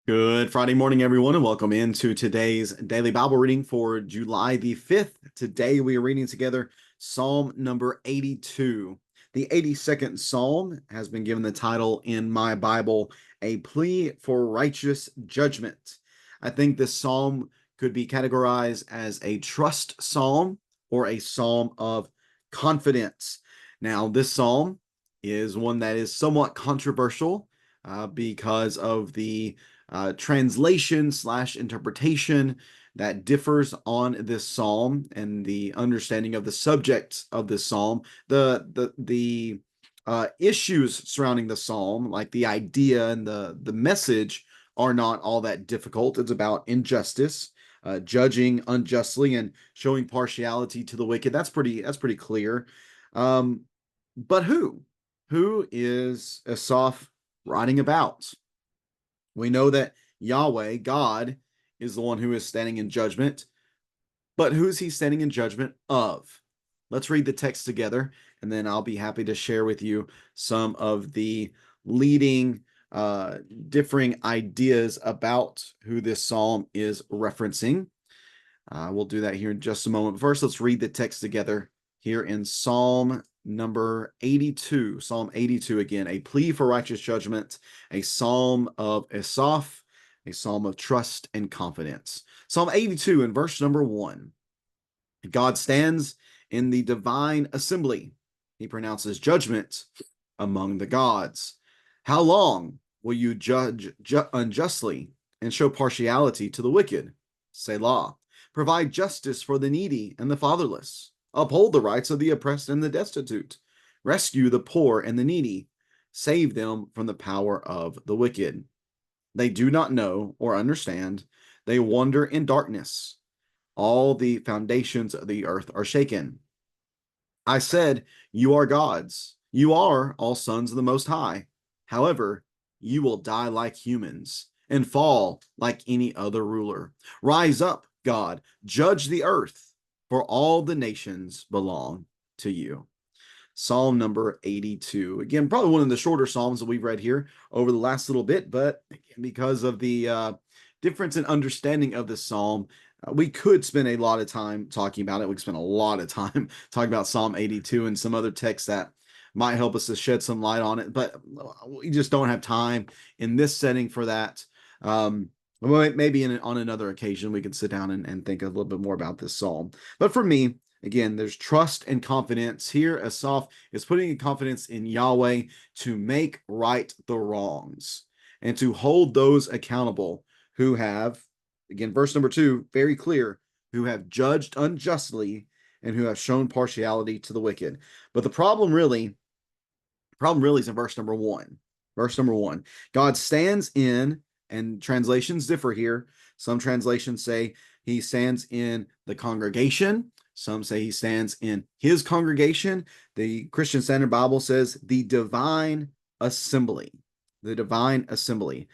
Good Friday morning, everyone, and welcome into today's daily Bible reading for July the 5th. Today we are reading together Psalm number 82. The 82nd Psalm has been given the title in my Bible, A Plea for Righteous Judgment. I think this psalm could be categorized as a trust psalm or a psalm of confidence. Now, this psalm is one that is somewhat controversial because of the translation slash interpretation that differs on this psalm and the understanding of the subject of this psalm. The issues surrounding the psalm, like the idea and the message, are not all that difficult. It's about injustice, judging unjustly, and showing partiality to the wicked. That's pretty clear. Um, but who is Asaph writing about? We know that Yahweh, God, is the one who is standing in judgment, but who's he standing in judgment of? Let's read the text together, and then I'll be happy to share with you some of the leading, differing ideas about who this psalm is referencing. We'll do that here in just a moment. First, let's read the text together here in Psalm number 82. Psalm 82 again, a plea for righteous judgment, a psalm of Asaph, a psalm of trust and confidence. Psalm 82 in verse number 1. God stands in the divine assembly. He pronounces judgment among the gods. How long will you judge unjustly and show partiality to the wicked? Selah. Provide justice for the needy and the fatherless. Uphold the rights of the oppressed and the destitute. Rescue the poor and the needy. Save them from the power of the wicked. They do not know or understand. They wander in darkness. All the foundations of the earth are shaken. I said, You are gods. You are all sons of the Most High. However, you will die like humans and fall like any other ruler. Rise up, God, judge the earth, for all the nations belong to you. Psalm number 82. Again, probably one of the shorter Psalms that we've read here over the last little bit, but because of the difference in understanding of this Psalm, we could spend a lot of time talking about it. We could spend a lot of time talking about Psalm 82 and some other texts that might help us to shed some light on it, but we just don't have time in this setting for that. Maybe on another occasion we could sit down and think a little bit more about this psalm. But for me, again, there's trust and confidence. Here, Asaph is putting confidence in Yahweh to make right the wrongs and to hold those accountable who have, again, verse number 2, very clear, who have judged unjustly and who have shown partiality to the wicked. But the problem really is in verse number 1. Verse number 1. God stands in, and translations differ here. Some translations say he stands in the congregation. Some say he stands in his congregation. The Christian Standard Bible says the divine assembly. The divine assembly.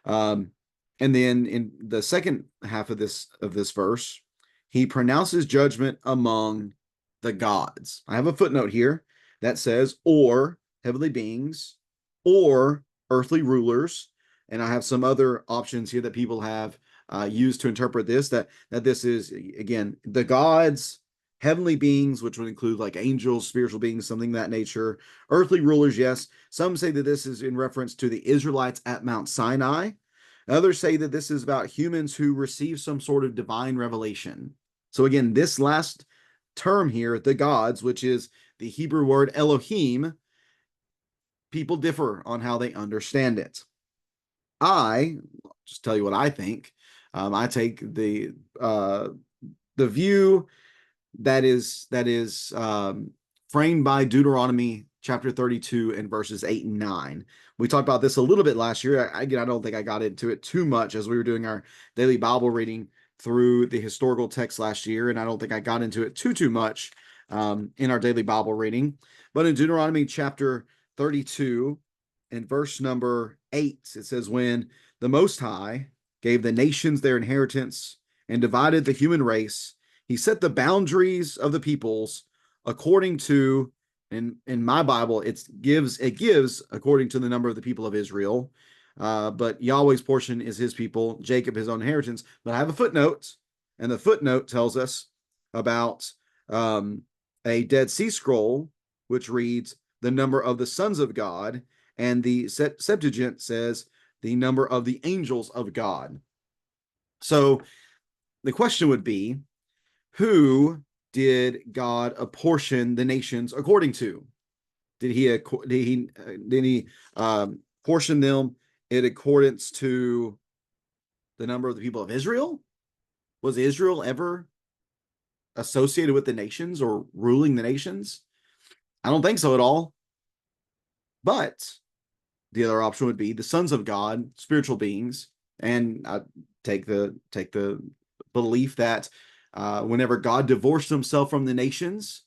And then in the second half of this verse, he pronounces judgment among the gods. I have a footnote here that says, or heavenly beings, or earthly rulers. And I have some other options here that people have used to interpret this, that this is, again, the gods, heavenly beings, which would include like angels, spiritual beings, something of that nature, earthly rulers, yes. Some say that this is in reference to the Israelites at Mount Sinai. Others say that this is about humans who receive some sort of divine revelation. So again, this last term here, the gods, which is the Hebrew word Elohim, people differ on how they understand it. I just tell you what I think. I take the view that is framed by Deuteronomy chapter 32 and verses 8 and 9. We talked about this a little bit last year. Again, I don't think I got into it too much as we were doing our daily Bible reading through the historical text last year, and I don't think I got into it too much in our daily Bible reading. But in Deuteronomy chapter 32 and verse number 8, it says, when the Most High gave the nations their inheritance and divided the human race, he set the boundaries of the peoples according to, in my Bible, it gives according to the number of the people of Israel. but Yahweh's portion is his people, Jacob his own inheritance. But I have a footnote, and the footnote tells us about a Dead Sea Scroll, which reads the number of the sons of God, and the Septuagint says the number of the angels of God. So the question would be, who did God apportion the nations according to? Did he portion them in accordance to the number of the people of Israel? Was Israel ever associated with the nations or ruling the nations? I don't think so at all. But the other option would be the sons of God, spiritual beings, and I take the belief that whenever God divorced himself from the nations,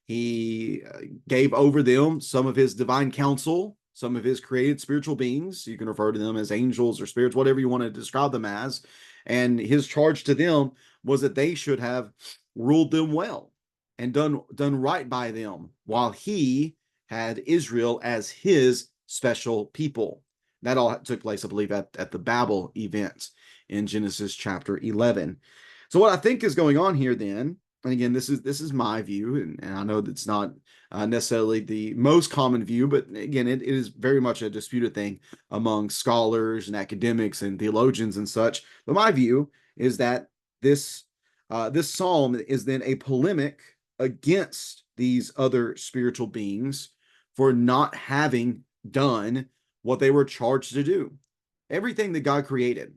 he gave over them some of his divine counsel, some of his created spiritual beings. You can refer to them as angels or spirits, whatever you want to describe them as. And his charge to them was that they should have ruled them well and done right by them, while he had Israel as his special people. That all took place, I believe, at the Babel event in Genesis chapter 11. So what I think is going on here then, and again, this is my view, and I know that's not necessarily the most common view, but again, it is very much a disputed thing among scholars and academics and theologians and such. But my view is that this this psalm is then a polemic against these other spiritual beings for not having done what they were charged to do. Everything that God created,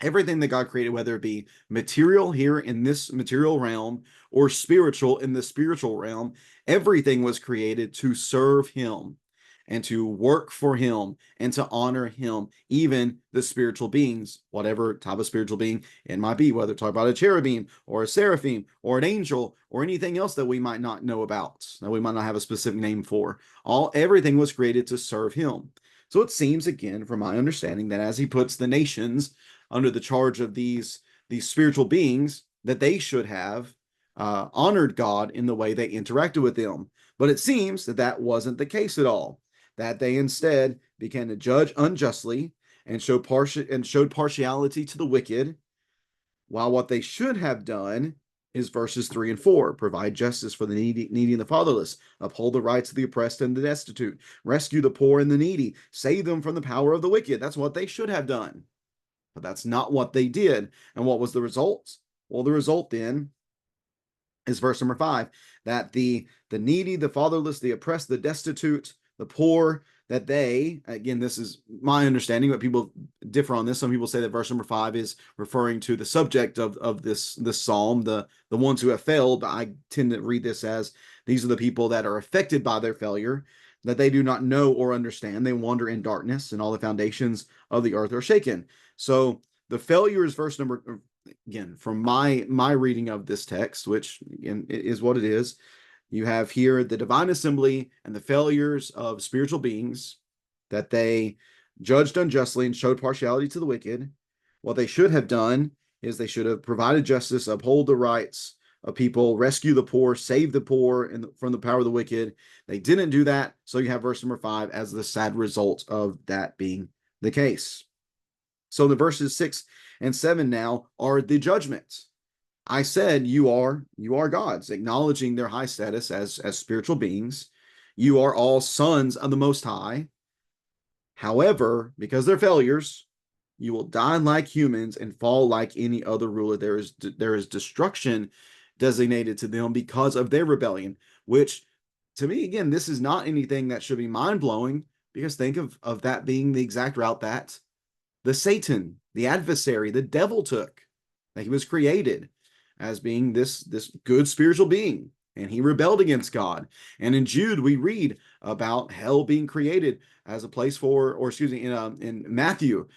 whether it be material here in this material realm or spiritual in the spiritual realm, everything was created to serve him and to work for him and to honor him, even the spiritual beings, whatever type of spiritual being it might be, whether talk about a cherubim or a seraphim or an angel or anything else that we might not know about, that we might not have a specific name for. Everything was created to serve him. So it seems, again, from my understanding, that as he puts the nations under the charge of these spiritual beings, that they should have honored God in the way they interacted with them. But it seems that that wasn't the case at all, that they instead began to judge unjustly and showed partiality to the wicked, while what they should have done is verses 3 and 4: provide justice for the needy and the fatherless, uphold the rights of the oppressed and the destitute, rescue the poor and the needy, save them from the power of the wicked. That's what they should have done. But that's not what they did. And what was the result? Well, the result then is verse number 5, that the needy, the fatherless, the oppressed, the destitute, the poor, that they, again, this is my understanding, but people differ on this. Some people say that verse number 5 is referring to the subject of this psalm, the ones who have failed. I tend to read this as these are the people that are affected by their failure, that they do not know or understand. They wander in darkness, and all the foundations of the earth are shaken. So the failure is verse number, again, from my reading of this text, which again is what it is. You have here the divine assembly and the failures of spiritual beings, that they judged unjustly and showed partiality to the wicked. What they should have done is they should have provided justice, uphold the rights of people, rescue the poor, save the poor from the power of the wicked. They didn't do that. So you have verse number 5 as the sad result of that being the case. So the verses 6 and 7 now are the judgments. I said you are gods, acknowledging their high status as spiritual beings. You are all sons of the Most High. However, because they're failures, you will die like humans and fall like any other ruler. There is destruction designated to them because of their rebellion, which to me, again, this is not anything that should be mind-blowing, because think of that being the exact route that the Satan, the adversary, the devil took. That he was created as being this good spiritual being, and he rebelled against God. And in Jude, we read about hell being created as a place for, or excuse me, in Matthew,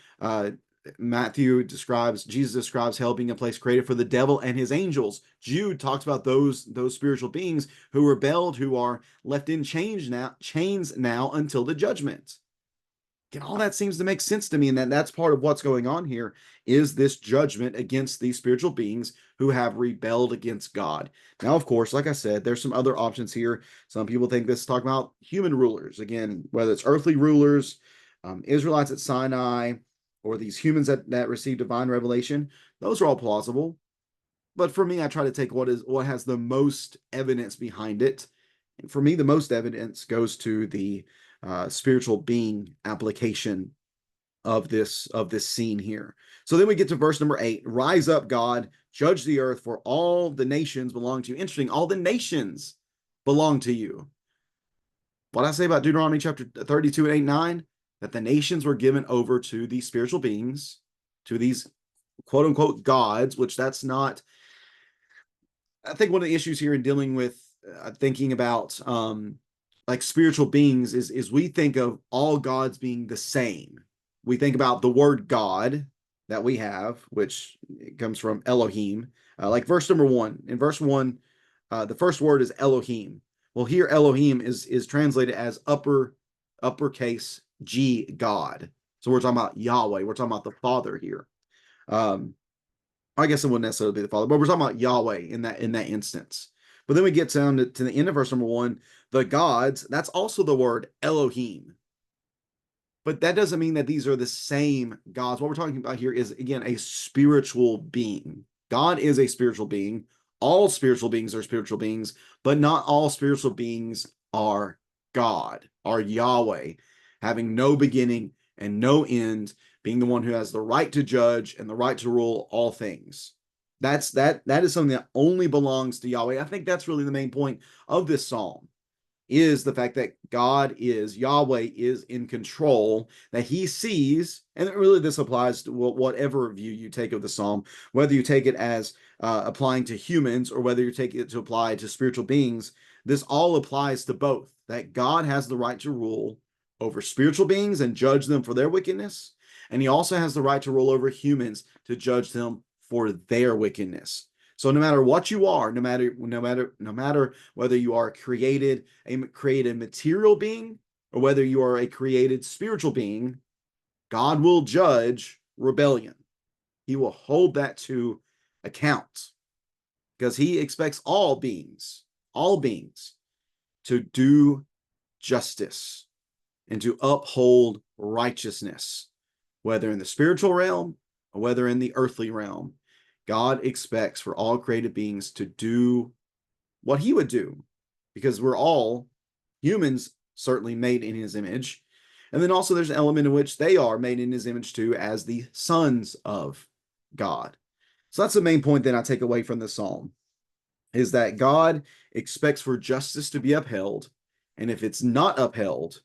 Jesus describes hell being a place created for the devil and his angels. Jude talks about those spiritual beings who rebelled, who are left in chains now until the judgment. And all that seems to make sense to me, and that's part of what's going on here, is this judgment against these spiritual beings who have rebelled against God. Now, of course, like I said, there's some other options here. Some people think this is talking about human rulers. Again, whether it's earthly rulers, Israelites at Sinai, or these humans that received divine revelation, those are all plausible. But for me, I try to take what has the most evidence behind it. And for me, the most evidence goes to the spiritual being application of this scene here. So then we get to verse number 8. Rise up, God, judge the earth, for all the nations belong to you. Interesting, all the nations belong to you. What I say about Deuteronomy chapter 32 and 8 9, that the nations were given over to these spiritual beings, to these quote unquote gods, which that's not. I think one of the issues here in dealing with thinking about like spiritual beings is we think of all gods being the same. We think about the word God that we have, which comes from Elohim. Like verse number 1. In verse 1, the first word is Elohim. Well, here Elohim is translated as uppercase G God. So we're talking about Yahweh. We're talking about the Father here. I guess it wouldn't necessarily be the Father, but we're talking about Yahweh in that instance. But then we get down to the end of verse number 1, the gods. That's also the word Elohim. But that doesn't mean that these are the same gods. What we're talking about here is, again, a spiritual being. God is a spiritual being. All spiritual beings are spiritual beings, but not all spiritual beings are God, are Yahweh, having no beginning and no end, being the one who has the right to judge and the right to rule all things. That is something that only belongs to Yahweh. I think that's really the main point of this psalm, is the fact that Yahweh is in control, that he sees, and really this applies to whatever view you take of the psalm, whether you take it as applying to humans or whether you take it to apply to spiritual beings. This all applies to both, that God has the right to rule over spiritual beings and judge them for their wickedness, and he also has the right to rule over humans to judge them for their wickedness. So no matter what you are, no matter whether you are a created material being or whether you are a created spiritual being, God will judge rebellion. He will hold that to account because he expects all beings to do justice and to uphold righteousness, whether in the spiritual realm or whether in the earthly realm. God expects for all created beings to do what he would do, because we're all humans, certainly made in his image. And then also there's an element in which they are made in his image too, as the sons of God. So that's the main point that I take away from this psalm, is that God expects for justice to be upheld. And if it's not upheld,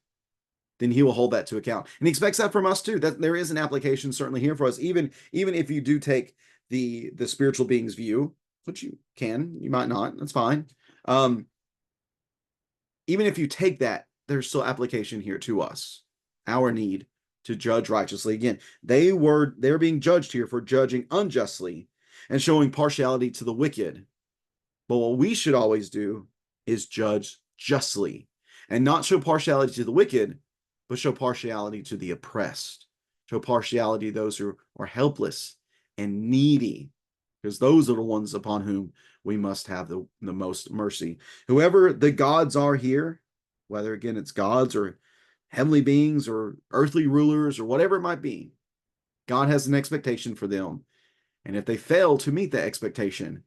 then he will hold that to account. And he expects that from us too. That there is an application certainly here for us, even if you do take the spiritual beings view, which you might not, that's fine. Even if you take that, there's still application here to us, our need to judge righteously. Again, they're being judged here for judging unjustly and showing partiality to the wicked. But what we should always do is judge justly and not show partiality to the wicked, but show partiality to the oppressed, show partiality to those who are helpless and needy, because those are the ones upon whom we must have the most mercy. Whoever the gods are here, whether again it's gods or heavenly beings or earthly rulers or whatever it might be, God has an expectation for them. And if they fail to meet that expectation,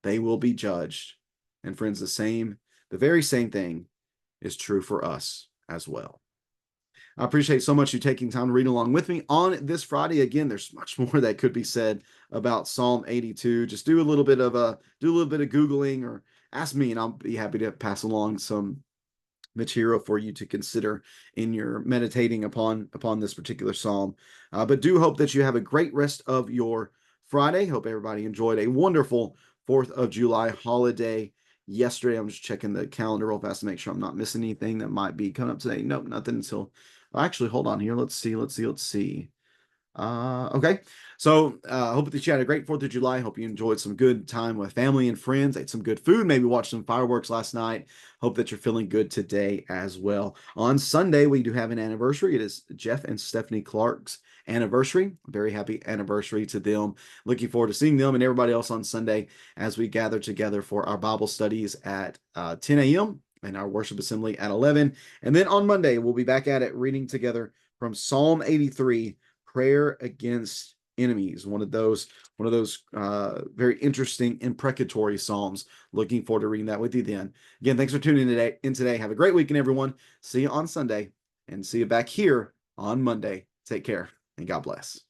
they will be judged. And friends, the very same thing is true for us as well. I appreciate so much you taking time to read along with me on this Friday. Again, there's much more that could be said about Psalm 82. Just do a little bit of Googling or ask me, and I'll be happy to pass along some material for you to consider in your meditating upon this particular psalm. But do hope that you have a great rest of your Friday. Hope everybody enjoyed a wonderful 4th of July holiday yesterday. I'm just checking the calendar real fast to make sure I'm not missing anything that might be coming up today. Nope, nothing until, actually, hold on here. Let's see. Okay. So hope that you had a great 4th of July. Hope you enjoyed some good time with family and friends, ate some good food, maybe watched some fireworks last night. Hope that you're feeling good today as well. On Sunday, we do have an anniversary. It is Jeff and Stephanie Clark's anniversary. Very happy anniversary to them. Looking forward to seeing them and everybody else on Sunday as we gather together for our Bible studies at 10 a.m. and our worship assembly at 11. And then on Monday, we'll be back at it reading together from Psalm 83, Prayer Against Enemies. One of those very interesting imprecatory psalms. Looking forward to reading that with you then. Again, thanks for tuning in today. Have a great weekend, everyone. See you on Sunday, and see you back here on Monday. Take care, and God bless.